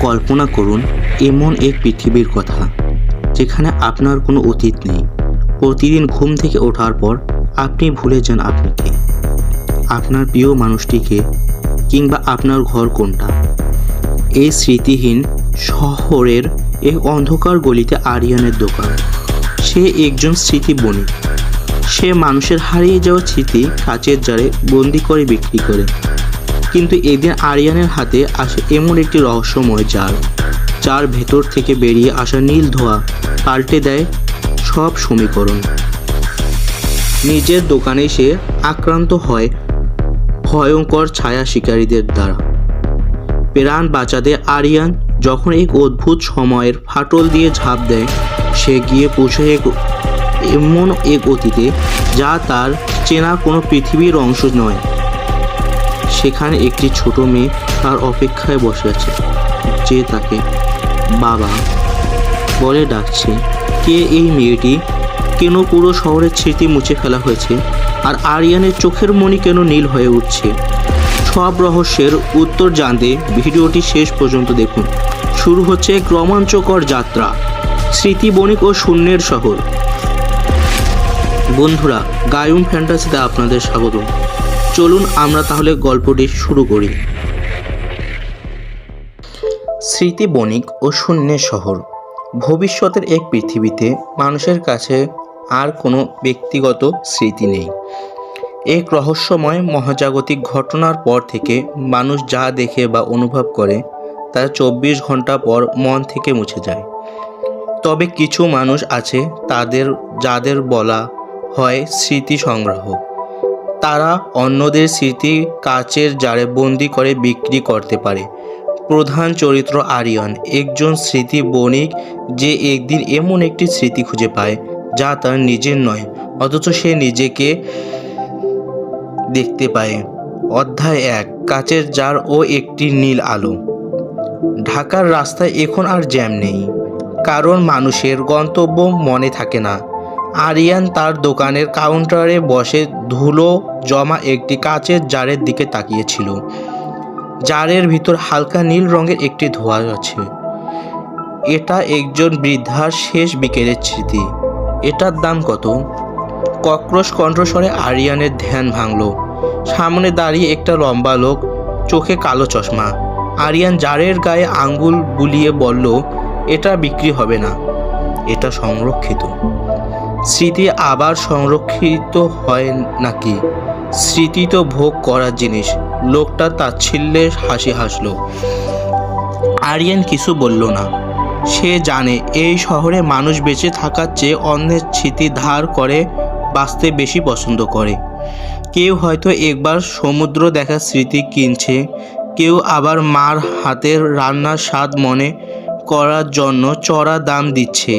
কল্পনা করুন এমন এক পৃথিবীর কথা যেখানে আপনার কোনো অতীত নেই। প্রতিদিন ঘুম থেকে ওঠার পর আপনি ভুলে যান আপনি কে, আপনার প্রিয় মানুষটিকে, কিংবা আপনার ঘর কোনটা। এই স্মৃতিহীন শহরের এক অন্ধকার গলিতে আরিয়ানের দোকান। সে একজন স্মৃতি বণিক। সে মানুষের হারিয়ে যাওয়া স্মৃতি কাচের জারে বন্দি করে বিক্রি করে। কিন্তু একদিন আরিয়ানের হাতে আসে এমন একটি রহস্যময় জার, যার ভেতর থেকে বেরিয়ে আসা নীল ধোঁয়া পাল্টে দেয় সব সমীকরণ। নিজের দোকানে সে আক্রান্ত হয় ভয়ঙ্কর ছায়া শিকারীদের দ্বারা। প্রাণ বাঁচাতে আরিয়ান যখন এক অদ্ভুত সময়ের ফাটল দিয়ে ঝাঁপ দেয়, সে গিয়ে পৌঁছে এমন এক অতীতে যা তার চেনা কোনো পৃথিবীর অংশ নয়। সেখানে একটি ছোট মেয়ে তার অপেক্ষায় বসে আছে, যে তাকে বাবা বলে ডাকছে। কে এই মেয়েটি? কেন পুরো শহরের স্মৃতি মুছে ফেলা হয়েছে? আর আরিয়ানের চোখের মণি কেন নীল হয়ে উঠছে? সব রহস্যের উত্তর জানতে ভিডিওটি শেষ পর্যন্ত দেখুন। শুরু হচ্ছে এক রোমাঞ্চকর যাত্রা, স্মৃতি বণিক ও শূন্যের শহর। বন্ধুরা, গায়ুন ফ্যান্টাসিতে আপনাদের স্বাগত। চলুন আমরা তাহলে গল্পটি শুরু করি। স্মৃতি বণিক ও শূন্যের শহর। ভবিষ্যতের এক পৃথিবীতে মানুষের কাছে আর কোনো ব্যক্তিগত স্মৃতি নেই। এক রহস্যময় মহাজাগতিক ঘটনার পর থেকে মানুষ যা দেখে বা অনুভব করে তা 24 ঘন্টা পর মন থেকে মুছে যায়। তবে কিছু মানুষ আছে যাদের বলা হয় স্মৃতি সংগ্রাহক। তারা অন্যদের স্মৃতি কাচের জারে বন্দি করে বিক্রি করতে পারে। প্রধান চরিত্র আরিয়ান, একজন স্মৃতি বণিক যে একদিন এমন একটি স্মৃতি খুঁজে পায় যা তার নিজের নয়, অথচ সে নিজেকে দেখতে পায়। অধ্যায় 1, কাচের জার ও একটি নীল আলো। ঢাকার রাস্তায় এখন আর জ্যাম নেই, কারণ মানুষের গন্তব্য মনে থাকে না। আরিয়ান তার দোকানের কাউন্টারে বসে ধুলো জমা একটি কাচের জারের দিকে তাকিয়েছিল। জারের ভিতর হালকা নীল রঙের একটি ধোঁয়া আছে। এটা একজন বৃদ্ধার শেষ বিকেলের স্মৃতি। এটার দাম কত? কক্রোশ কণ্ঠস্বরে আরিয়ানের ধ্যান ভাঙল। সামনে দাঁড়িয়ে একটা লম্বা লোক, চোখে কালো চশমা। আরিয়ান জারের গায়ে আঙ্গুল বুলিয়ে বলল, এটা বিক্রি হবে না, এটা সংরক্ষিত। স্মৃতি আবার সংরক্ষিত হয় নাকি? স্মৃতি তো ভোগ করার জিনিস। লোকটা তাচ্ছিল্যে হাসি হাসল। আরিয়ান কিছু বলল না। সে জানে এই শহরে মানুষ বেঁচে থাকার চেয়ে অন্যের স্মৃতি ধার করে বাঁচতে বেশি পছন্দ করে। কেউ হয়তো একবার সমুদ্র দেখার স্মৃতি কিনছে, কেউ আবার মার হাতের রান্নার স্বাদ মনে করার জন্য চড়া দাম দিচ্ছে।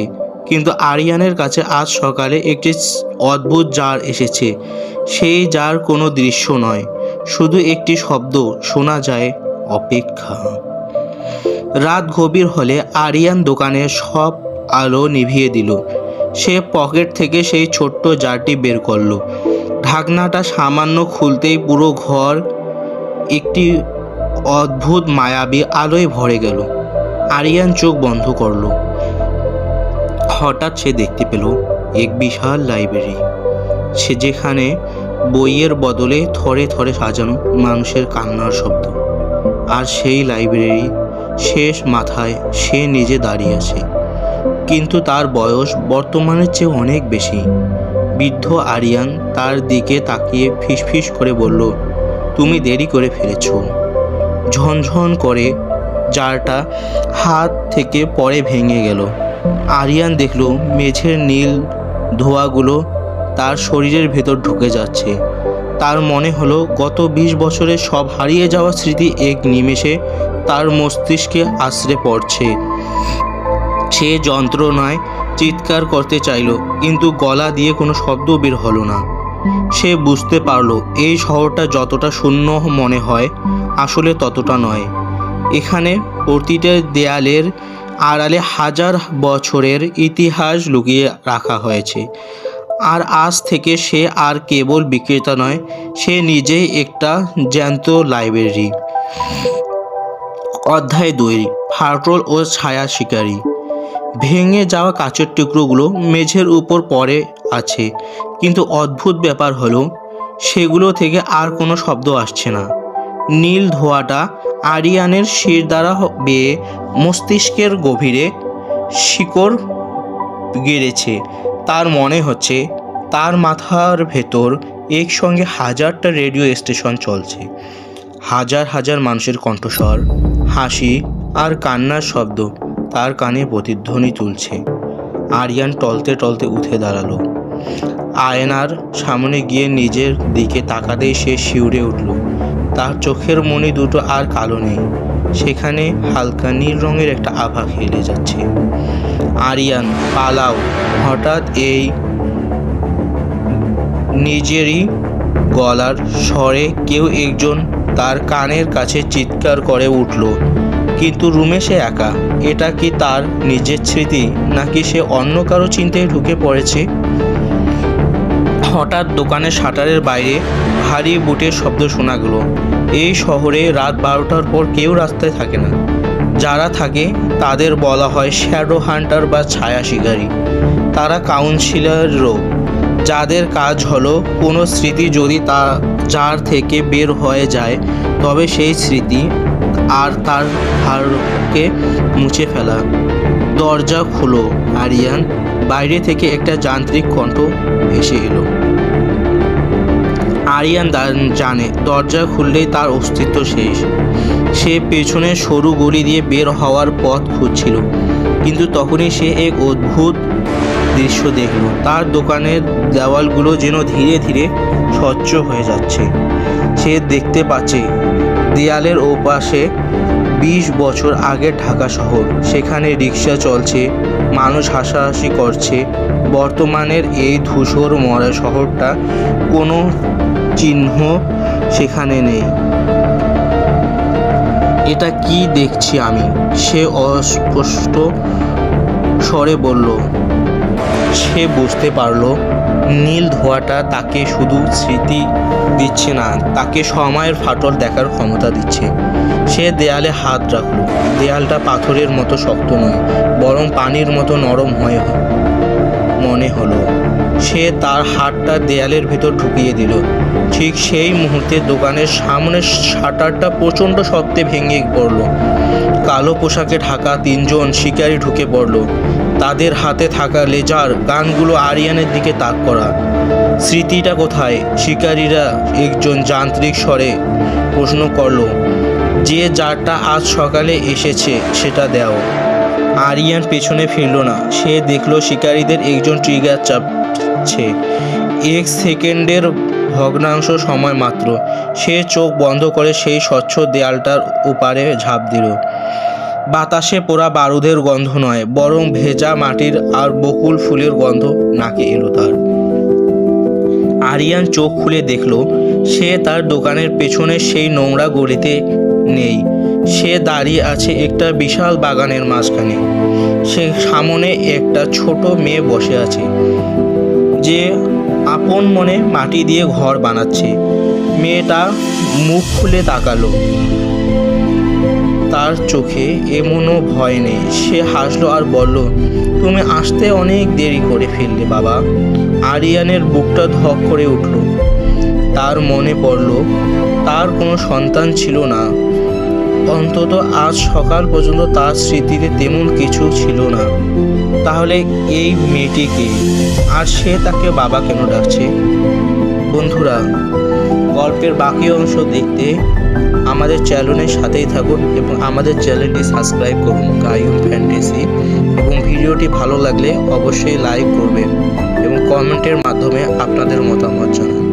কিন্তু আরিয়ানের কাছে আজ সকালে একটি অদ্ভুত জার এসেছে। সেই জার কোনো দৃশ্য নয়, শুধু একটি শব্দ শোনা যায়, অপেক্ষা। রাত গভীর হলে আরিয়ান দোকানের সব আলো নিভিয়ে দিল। সে পকেট থেকে সেই ছোট্ট জারটি বের করলো। ঢাকনাটা সামান্য খুলতেই পুরো ঘর একটি অদ্ভুত মায়াবী আলোয় ভরে গেল। আরিয়ান চোখ বন্ধ করল। হঠাৎ সে দেখতে পেল এক বিশাল লাইব্রেরি, সে যেখানে বইয়ের বদলে থরে থরে সাজানো মানুষের কান্নার শব্দ। আর সেই লাইব্রেরি শেষ মাথায় সে নিজে দাঁড়িয়ে আছে, কিন্তু তার বয়স বর্তমানের চেয়ে অনেক বেশি। বৃদ্ধ আরিয়ান তার দিকে তাকিয়ে ফিসফিস করে বলল, তুমি দেরি করে ফেলেছ। ঝনঝন করে জারটা হাত থেকে পড়ে ভেঙে গেল। আরিয়ান দেখল মেঝের নীল ধোঁয়াগুলো তার শরীরের ভেতর ঢুকে যাচ্ছে। তার মনে হলো গত 20 বছরের সব হারিয়ে যাওয়া স্মৃতি এক নিমেষে তার মস্তিষ্কে আছড়ে পড়ছে। সে যন্ত্রণায় চিৎকার করতে চাইল, কিন্তু গলা দিয়ে কোনো শব্দ বের হলো না। সে বুঝতে পারল এই শহরটা যতটা শূন্য মনে হয় আসলে ততটা নয়। এখানে প্রতিটা দেয়ালের আড়ালে হাজার বছরের ইতিহাস লুকিয়ে রাখা হয়েছে। আর আজ থেকে সে আর কেবল বিক্রেতা নয়, সে নিজেই একটা জ্যান্ত লাইব্রেরি। অধ্যায় 2 ফাটল ও ছায়া শিকারী। ভেঙে যাওয়া কাচের টুকরোগুলো মেঝের উপর পড়ে আছে, কিন্তু অদ্ভুত ব্যাপার হলো সেগুলো থেকে আর কোনো শব্দ আসছে না। নীল ধোঁয়াটা আরিয়ানের শির দ্বারা বেয়ে মস্তিষ্কের গভীরে শিকড় গেড়েছে। তার মনে হচ্ছে তার মাথার ভেতর একসঙ্গে হাজারটা রেডিও স্টেশন চলছে, হাজার হাজার মানুষের কণ্ঠস্বর, হাসি আর কান্নার শব্দ তার কানে প্রতিধ্বনি তুলছে। আরিয়ান টলতে টলতে উঠে দাঁড়ালো। আয়নার সামনে গিয়ে নিজের দিকে তাকাতেই সে শিউরে উঠল। তার চোখের মণি দুটো আর কালো নেই, সেখানে হালকা নীল রঙের একটা আভা খেলে যাচ্ছে। আরিয়ান, পালাও! হঠাৎ এই নিজেরই গলার স্বরে কেউ একজন তার কানের কাছে চিৎকার করে উঠল। কিন্তু রুমে সে একা। এটা কি তার নিজের স্মৃতি, নাকি সে অন্য কারো চিন্তায় ঢুকে পড়েছে? হঠাৎ দোকানের শাটারের বাইরে ভারী বুটের শব্দ শোনা গেল। এই শহরে রাত 12টার পর কেউ রাস্তায় থাকে না। যারা থাকে তাদের বলা হয় শ্যাডো হান্টার বা ছায়া শিকারী। তারা কাউন্সিলরও, যাদের কাজ হলো কোনো স্মৃতি যদি যার থেকে বের হয়ে যায়, তবে সেই স্মৃতি আর তার ভারকে মুছে ফেলা। দরজা খুলো, আরিয়ান। বাইরে থেকে একটা যান্ত্রিক কণ্ঠ ভেসে এলো। আরিয়ান জানে দরজা খুললেই তার অস্তিত্ব শেষ। সে পেছনের সরু গলি দিয়ে বের হওয়ার পথ খুঁজছিল, কিন্তু তখনই সে এক অদ্ভুত দৃশ্য দেখল। তার দোকানের দেওয়ালগুলো যেন ধীরে ধীরে স্বচ্ছ হয়ে যাচ্ছে। সে দেখতে পাচ্ছে দেয়ালের ওপাশে 20 বছর আগের ঢাকা শহর। সেখানে রিক্সা চলছে, মানুষ হাসাহাসি করছে। বর্তমানের এই ধূসর মরা শহরটা কোনো চিহ্ন সেখানে নেই। এটা কি দেখছি আমি? সে অস্পষ্ট স্বরে বলল। সে বুঝতে পারল নীল ধোঁয়াটা তাকে শুধু স্মৃতি দিচ্ছে না, তাকে সময়ের ফাটল দেখার ক্ষমতা দিচ্ছে। সে দেয়ালে হাত রাখল। দেয়ালটা পাথরের মতো শক্ত নয়, বরং পানির মতো নরম হয়ে মনে হলো। সে তার হাতটা দেয়ালের ভেতর ঢুকিয়ে দিল। ঠিক সেই মুহূর্তে দোকানের সামনের শাটারটা প্রচণ্ড শব্দে ভেঙে পড়ল। কালো পোশাকে ঢাকা 3 জন শিকারী ঢুকে পড়ল। তাদের হাতে থাকা লেজার গানগুলো আরিয়ানের দিকে তাক করা। স্মৃতিটা কোথায়? শিকারীরা একজন যান্ত্রিক স্বরে প্রশ্ন করল। যে যারটা আজ সকালে এসেছে সেটা দাও। আরিয়ান পেছনে ফিরল না। সে দেখল শিকারীদের একজন ট্রিগার চাপছে। 1 সেকেন্ডের ভগ্নাংশ সময় মাত্র। সে চোখ বন্ধ করে সেই স্বচ্ছ দেয়ালটার ওপারে ঝাঁপ দিল। বাতাসে পোড়া বারুদের গন্ধ নয়, বরং ভেজা মাটির আর বকুল ফুলের গন্ধ নাকে এলো তার। আরিয়ান চোখ খুলে দেখল সে তার দোকানের পেছনে সেই নোংরা গলিতে নেই। সে দাঁড়িয়ে আছে একটা বিশাল বাগানের মাঝখানে। সে সামনে একটা ছোট মেয়ে বসে আছে, যে আপন মনে মাটি দিয়ে ঘর বানাচ্ছে। মেয়েটা মুখ খুলে তাকালো। তার চোখে এমনও ভয় নেই। সে হাসলো আর বলল, তুমি আসতে অনেক দেরি করে ফেললে বাবা। আরিয়ানের বুকটা ধক করে উঠল। তার মনে পড়ল তার কোনো সন্তান ছিল না। অন্তত আজ সকাল পর্যন্ত তার স্মৃতিতে তেমন কিছু ছিল না। তাহলে এই মেয়েটিকে, আর সে তাকে বাবা কেন ডাকছে? বন্ধুরা, গল্পের বাকি অংশ দেখতে আমাদের চ্যানেলের সাথেই থাকুন এবং আমাদের চ্যানেলটি সাবস্ক্রাইব করুন, কাইয়ুম ফ্যান্টাসি। এবং ভিডিওটি ভালো লাগলে অবশ্যই লাইক করবেন এবং কমেন্টের মাধ্যমে আপনাদের মতামত জানান।